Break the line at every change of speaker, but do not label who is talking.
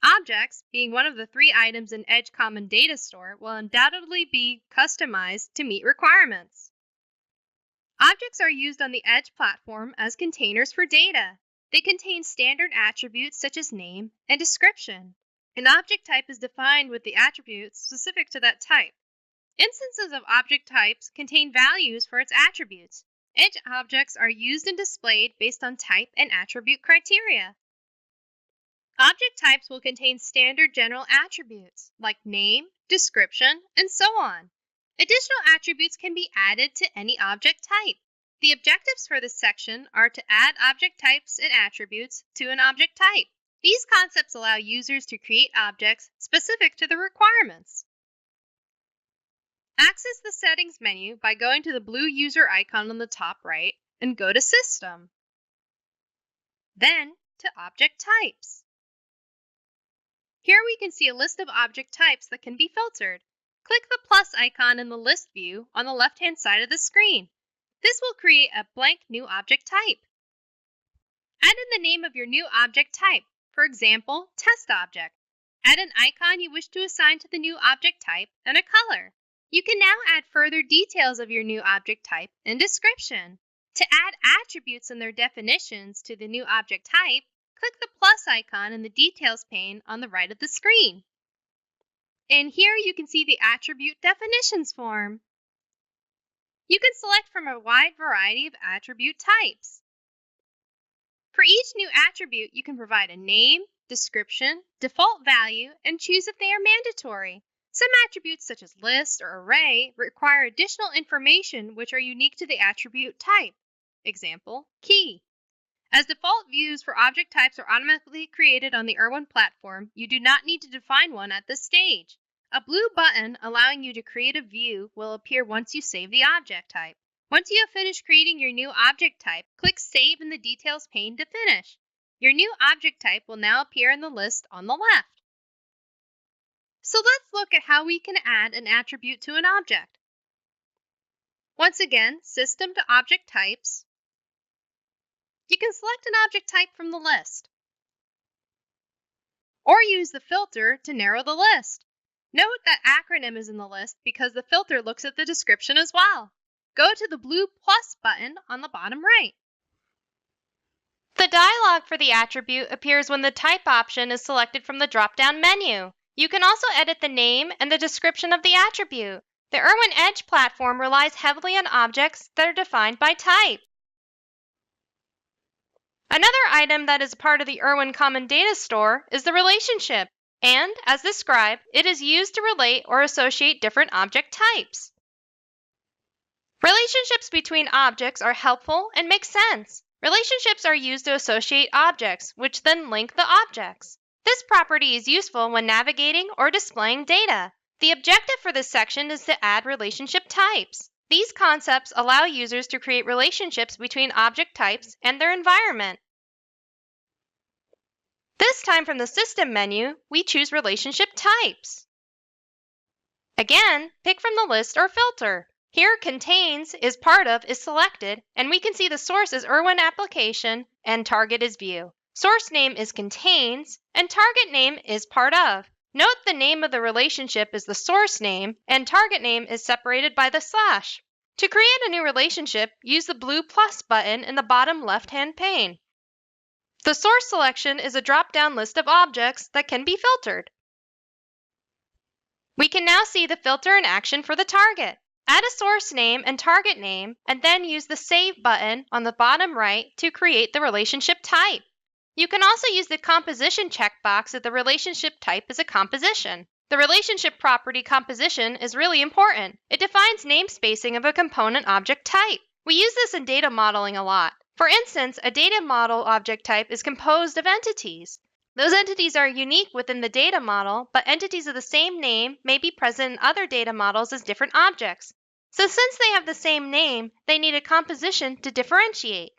Objects, being one of the 3 items in Edge Common Data Store, will undoubtedly be customized to meet requirements. Objects are used on the Edge platform as containers for data. They contain standard attributes such as name and description. An object type is defined with the attributes specific to that type. Instances of object types contain values for its attributes. Edge objects are used and displayed based on type and attribute criteria. Object types will contain standard general attributes like name, description, and so on. Additional attributes can be added to any object type. The objectives for this section are to add object types and attributes to an object type. These concepts allow users to create objects specific to the requirements. Access the Settings menu by going to the blue user icon on the top right and go to System. Then to Object Types. Here we can see a list of object types that can be filtered. Click the plus icon in the list view on the left-hand side of the screen. This will create a blank new object type. Add in the name of your new object type, for example, Test Object. Add an icon you wish to assign to the new object type and a color. You can now add further details of your new object type and description. To add attributes and their definitions to the new object type, click the plus icon in the Details pane on the right of the screen. And here you can see the Attribute Definitions form. You can select from a wide variety of attribute types. For each new attribute, you can provide a name, description, default value, and choose if they are mandatory. Some attributes, such as list or array, require additional information which are unique to the attribute type. Example, key. As default views for object types are automatically created on the Erwin platform, you do not need to define one at this stage. A blue button allowing you to create a view will appear once you save the object type. Once you have finished creating your new object type, click Save in the Details pane to finish. Your new object type will now appear in the list on the left. So let's look at how we can add an attribute to an object. Once again, System to Object Types. You can select an object type from the list, or use the filter to narrow the list. Note that acronym is in the list because the filter looks at the description as well. Go to the blue plus button on the bottom right. The dialog for the attribute appears when the type option is selected from the drop-down menu. You can also edit the name and the description of the attribute. The Erwin Edge platform relies heavily on objects that are defined by type. Another item that is part of the Erwin Common Data Store is the relationship, and, as described, it is used to relate or associate different object types. Relationships between objects are helpful and make sense. Relationships are used to associate objects, which then link the objects. This property is useful when navigating or displaying data. The objective for this section is to add relationship types. These concepts allow users to create relationships between object types and their environment. This time from the System menu, we choose Relationship Types. Again, pick from the list or filter. Here, Contains is part of is selected, and we can see the source is Erwin Application and target is View. Source name is Contains, and target name is part of. Note the name of the relationship is the source name, and target name is separated by the slash. To create a new relationship, use the blue plus button in the bottom left-hand pane. The source selection is a drop-down list of objects that can be filtered. We can now see the filter in action for the target. Add a source name and target name, and then use the Save button on the bottom right to create the relationship type. You can also use the composition checkbox if the relationship type is a composition. The relationship property composition is really important. It defines namespacing of a component object type. We use this in data modeling a lot. For instance, a data model object type is composed of entities. Those entities are unique within the data model, but entities of the same name may be present in other data models as different objects. So since they have the same name, they need a composition to differentiate.